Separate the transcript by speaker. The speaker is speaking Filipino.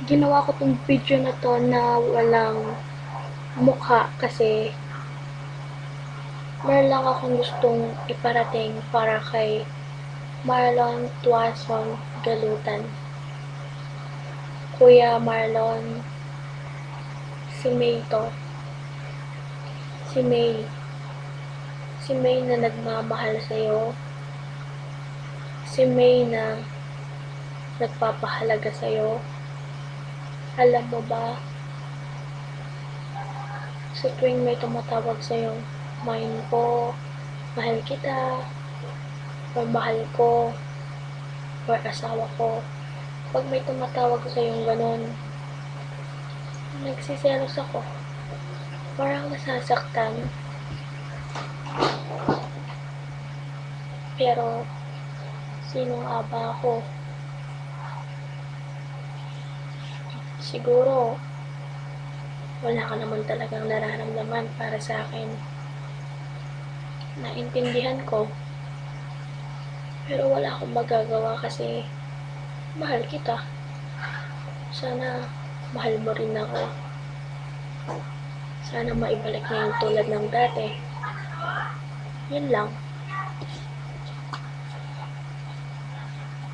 Speaker 1: Ginawa ko 'tong video na 'to na walang mukha kasi meron lang akong gustong iparating para kay Marlon Tuason Galutan. Kuya Marlon, si May to. Si May. Si May na nagmamahal sa'yo. Si May na nagpapahalaga sa'yo. Alam mo ba, sa tuwing may tumatawag sa'yong mahal ko, mahal kita, or mahal ko, or asawa ko, pag may tumatawag sa'yong ganon, nagsiselos ako. Parang nasasaktan. Pero, sino nga ba ako? Siguro, wala ka naman talagang nararamdaman para sa akin. Naintindihan ko. Pero wala akong magagawa kasi mahal kita. Sana mahal mo rin ako. Sana maibalik na yung tulad ng dati. Yun lang.